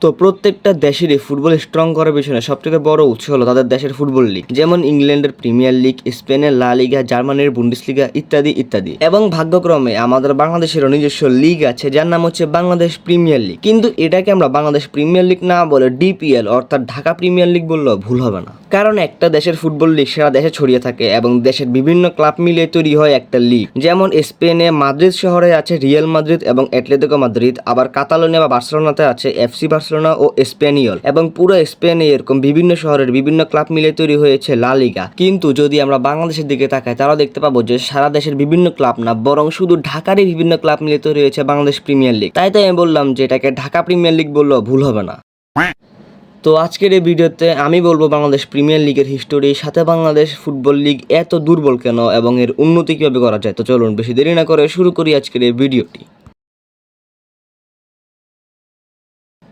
তো প্রত্যেকটা দেশেরই ফুটবল স্ট্রং করার পিছনে সবচেয়ে বড় উৎস হলো তাদের দেশের ফুটবল লিগ, যেমন ইংল্যান্ডের প্রিমিয়ার লিগ, স্পেনের লা লিগা, জার্মানির বুন্ডেসলিগা ইত্যাদি ইত্যাদি। এবং ভাগ্যক্রমে আমাদের বাংলাদেশেরও নিজস্ব লিগ আছে যার নাম হচ্ছে বাংলাদেশ প্রিমিয়ার লিগ। কিন্তু এটাকে আমরা বাংলাদেশ প্রিমিয়ার লিগ না বলে ডিপিএল অর্থাৎ ঢাকা প্রিমিয়ার লিগ বললেও ভুল হবে না, কারণ একটা দেশের ফুটবল লিগ সারা দেশে ছড়িয়ে থাকে এবং দেশের বিভিন্ন ক্লাব মিলিয়ে তৈরি হয় একটা লিগ। যেমন স্পেনে মাদ্রিদ শহরে আছে রিয়াল মাদ্রিদ এবং অ্যাটলেটিকো মাদ্রিদ, আবার কাতালোনিয়া বা বার্সেলোনাতে আছে এফসি বার্সেলোনা ও স্পেনিয়ল, এবং পুরো স্পেনে এরকম বিভিন্ন শহরের বিভিন্ন ক্লাব মিলিয়ে তৈরি হয়েছে লা লিগা। কিন্তু যদি আমরা বাংলাদেশের দিকে তাকাই তাহলে দেখতে পাবো যে সারা দেশের বিভিন্ন ক্লাব না, বরং শুধু ঢাকারই বিভিন্ন ক্লাব মিলিয়ে তৈরি হয়েছে বাংলাদেশ প্রিমিয়ার লিগ। তাই আমি বললাম যে এটাকে ঢাকা প্রিমিয়ার লিগ বললেও ভুল হবে না। তো আজকের এই ভিডিওতে আমি বলবো বাংলাদেশ প্রিমিয়ার লিগের হিস্টোরি, সাথে বাংলাদেশ ফুটবল লিগ এত দুর্বল কেন এবং এর উন্নতি কিভাবে করা যায়। তো চলুন বেশি দেরি না করে শুরু করি আজকের এই ভিডিওটি।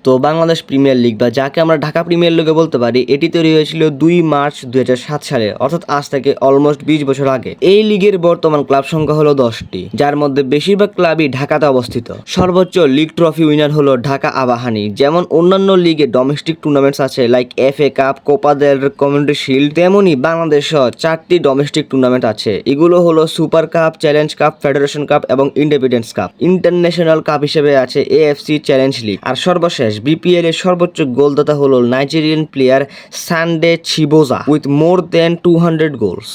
তো বাংলাদেশ প্রিমিয়ার লিগ বা যাকে আমরা ঢাকা প্রিমিয়ার লিগে বলতে পারি, এটি তৈরি হয়েছিল 2 মার্চ 2007 সালে, অর্থাৎ আজ থেকে অলমোস্ট 20 বছর আগে। এই লিগের বর্তমান ক্লাব সংখ্যা হলো 10টি, যার মধ্যে বেশিরভাগ ক্লাবই ঢাকাতে অবস্থিত। সর্বোচ্চ লিগ ট্রফি উইনার হলো ঢাকা আবাহনী। যেমন অন্যান্য লিগে ডোমেস্টিক টুর্নামেন্টস আছে like FA cup, Copa del রে, কমিউনিটি শিল্ড, তেমনি বাংলাদেশও 4টি ডোমেস্টিক টুর্নামেন্ট আছে। এগুলো হলো super cup, challenge cup, federation cup এবং ইন্ডিপেন্ডেন্স কাপ। ইন্টারন্যাশনাল কাপ হিসেবে আছে AFC চ্যালেঞ্জ লিগ। আর সর্বশেষ বিপিএল এর সর্বোচ্চ গোলদাতা হলো Nigerian player Sunday Chiboza with more than 200 goals.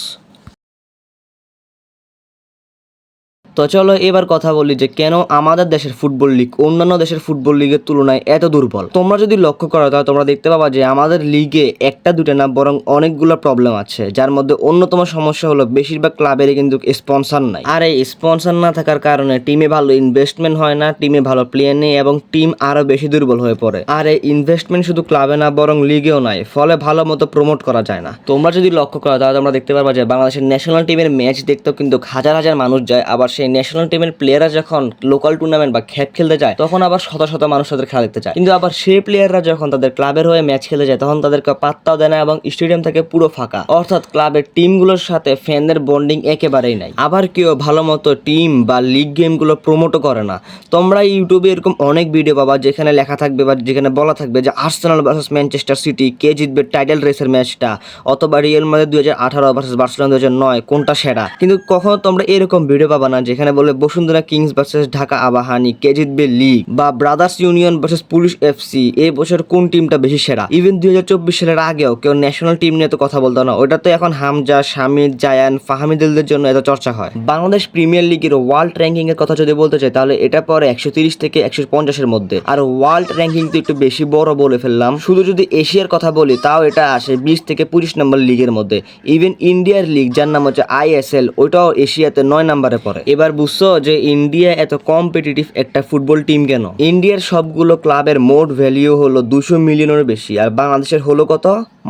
তো চলো এবার কথা বলি যে কেন আমাদের দেশের ফুটবল লিগ অন্যান্য দেশের ফুটবল লিগের তুলনায় এত দুর্বল। তোমরা যদি লক্ষ্য করো তাহলে তোমরা দেখতে পাবা যে আমাদের লিগে একটা দুটো না বরং অনেকগুলো প্রবলেম আছে, যার মধ্যে অন্যতম সমস্যা হলো বেশিরভাগ ক্লাবেরই কিন্তু স্পন্সর নাই। আর এই স্পন্সর না থাকার কারণে টিমে ভালো ইনভেস্টমেন্ট হয় না, টিমে ভালো প্লেয়ার নেই এবং টিম আরো বেশি দুর্বল হয়ে পড়ে। আর এই ইনভেস্টমেন্ট শুধু ক্লাবে না বরং লিগেও নাই, ফলে ভালো মতো প্রমোট করা যায় না। তোমরা যদি লক্ষ্য করো তাহলে তোমরা দেখতে পারবা যে বাংলাদেশের ন্যাশনাল টিমের ম্যাচ দেখতেও কিন্তু হাজার হাজার মানুষ যায়, আবার সেই ন্যাশনাল টিমের প্লেয়াররা যখন লোকাল টুর্নামেন্ট বা খেপ খেলতে যায় তখন আবার শত শত মানুষ তাদের খেলা দেখতে যায়। কিন্তু আবার সেই প্লেয়াররা যখন তাদের ক্লাবের হয়ে ম্যাচ খেলতে যায় তখন তাদেরকে পাত্তাও দেয় না এবং স্টেডিয়াম থেকে পুরো ফাঁকা, অর্থাৎ ক্লাবের টিমগুলোর সাথে ফ্যানদের বন্ডিং একেবারেই নাই। আবার কেউ ভালো মতো টিম বা লিগ গেমগুলো প্রমোটও করে না। তোমরা ইউটিউবে এরকম অনেক ভিডিও পাবা যেখানে লেখা থাকবে বা যেখানে বলা থাকবে যে আর্সেনাল ভার্সেস ম্যানচেস্টার সিটি, কে জিতবে টাইটেল রেসের ম্যাচটা, অথবা রিয়াল মাদ্রিদ 2018 ভার্সেস বার্সেলোনা 2009 কোনটা সেরা। কিন্তু কখনো তোমরা এরকম ভিডিও পাবা না যেখানে বলে বসুন্ধরা কিংস ভার্সেস ঢাকা আবাহনী, কে জিতবে লিগ, বা brothers union versus police FC, এই বছর কোন টিমটা বেশি সেরা। ইভেন 2024 সালের আগেও কেউ ন্যাশনাল টিম নিয়ে তো কথা বলতো না, ওটা তো এখন হামজা, শামিদ, জায়ান, ফাহামিদুলদের জন্য এত চর্চা হয়। বাংলাদেশ প্রিমিয়ার লিগের ওয়ার্ল্ড র্যাঙ্কিং এর কথা যদি বলতে চাই তাহলে এটা পরে 130 থেকে 150 এর মধ্যে। আর ওয়ার্ল্ড র্যাঙ্কিং তো একটু বেশি বড় বলে ফেললাম। শুধু যদি এশিয়ার কথা বলি তাও এটা আসে 20 থেকে 25 নম্বর লিগের মধ্যে। ইভেন ইন্ডিয়ার লিগ যার নাম হচ্ছে ISL, ওইটাও এশিয়াতে 9 নম্বরে পড়ে। এবার বুঝছো যে ইন্ডিয়া এত কম্পিটিটিভ একটা ফুটবল টিম কেন। ইন্ডিয়ার সবগুলো ক্লাবের মোট ভ্যালিউ হলো 200 মিলিয়নের বেশি, আর বাংলাদেশের হলো কত?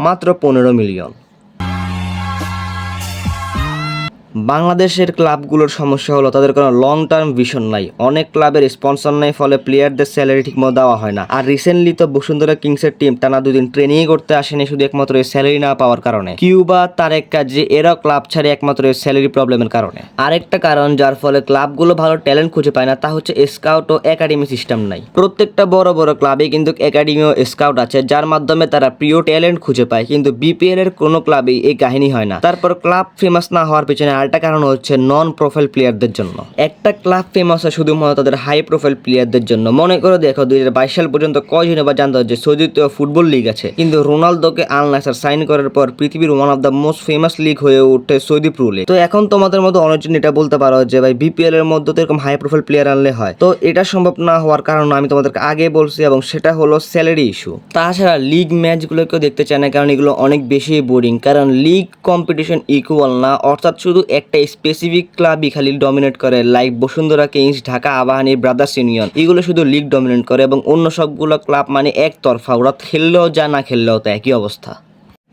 মাত্র 15 মিলিয়ন। বাংলাদেশের ক্লাবগুলোর সমস্যা হলো তাদের কোনো লং টার্ম ভিশন নাই, অনেক ক্লাবের স্পন্সর নাই, ফলে প্লেয়ারদের স্যালারি ঠিকমতো দেওয়া হয় না। আর রিসেন্টলি তো বসুন্ধরা কিংসের টিম টানা 2 দিন ট্রেনিং করতে আসেনি শুধু একমাত্র এই স্যালারি না পাওয়ার কারণে। কিউবা, তারেক কাজী এরাও ক্লাব ছাড়ে একমাত্র এই স্যালারি প্রবলেমের কারণে। আরেকটা কারণ যার ফলে ক্লাবগুলো ভালো ট্যালেন্ট খুঁজে পায় না তা হচ্ছে স্কাউট ও একাডেমি সিস্টেম নাই। প্রত্যেকটা বড় বড় ক্লাবে কিন্তু একাডেমি ও স্কাউট আছে যার মাধ্যমে তারা প্রিয় ট্যালেন্ট খুঁজে পায়, কিন্তু বিপিএল এর কোনো ক্লাবেই এই কাহিনী হয় না। তারপর ক্লাব ফেমাস না হওয়ার পিছনে আরেকটা কারণ হচ্ছে নন প্রোফাইল প্লেয়ারদের জন্য। একটা ক্লাব ফেমাস হয় শুধুমাত্র তাদের হাই প্রোফাইল প্লেয়ারদের জন্য। মনে করে দেখো 2022 সাল পর্যন্ত কয়জনে বা জানতো যে সৌদিতে ফুটবল লিগ আছে, কিন্তু রোনালদোকে আল নাসর সাইন করার পর পৃথিবীর one of the most famous league হয়ে ওঠে সৌদি প্রো লিগ। তো এখন তোমাদের মতো অনেকজন এটা বলতে পারো যে ভাই বিপিএল এর মধ্যে তো এরকম হাই প্রোফাইল প্লেয়ার আনলে হয়। তো এটা সম্ভব না হওয়ার কারণ আমি তোমাদেরকে আগে বলছি, এবং সেটা হলো স্যালারি ইস্যু। তাছাড়া লিগ ম্যাচগুলো কেউ দেখতে চায় না, কারণ এগুলো অনেক বেশি বোরিং। কারণ লিগ কম্পিটিশন ইকুয়াল না, অর্থাৎ শুধু একটা স্পেসিফিক ক্লাবই খালি ডমিনেট করে, like Bashundhara kings, Dhaka Abahani, brothers union, এগুলো শুধু লিগ ডমিনেট করে এবং অন্য সবগুলো ক্লাব মানে একতরফা, ওরা খেললেও যা না খেললেও তা একই অবস্থা।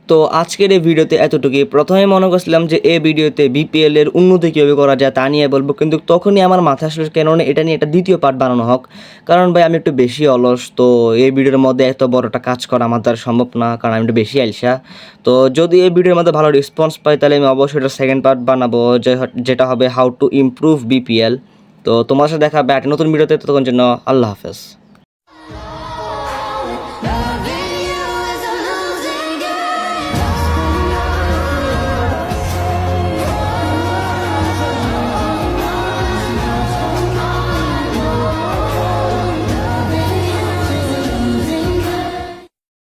তো আজকের এই ভিডিওতে এতটুকুই। প্রথমে মনে করছিলাম যে এই ভিডিওতে বিপিএল এর উন্নতি কীভাবে করা যায় তা নিয়ে বলবো, কিন্তু তখনই আমার মাথায় আসলে কেন এটা নিয়ে একটা দ্বিতীয় পার্ট বানানো হোক, কারণ ভাই আমি একটু বেশি অলস। তো এই ভিডিওর মধ্যে এত বড় একটা কাজ করা আমার দ্বারা সম্ভব না, কারণ আমি একটু বেশি আলসা। তো যদি এই ভিডিওর মধ্যে ভালো রেসপন্স পাই তাহলে আমি অবশ্যই এটা সেকেন্ড পার্ট বানাবো, যেটা হবে হাউ টু ইমপ্রুভ বিপিএল। তো তোমার সাথে দেখা হবে একটা নতুন ভিডিওতে, ততক্ষণ জন্য আল্লাহ হাফেজ।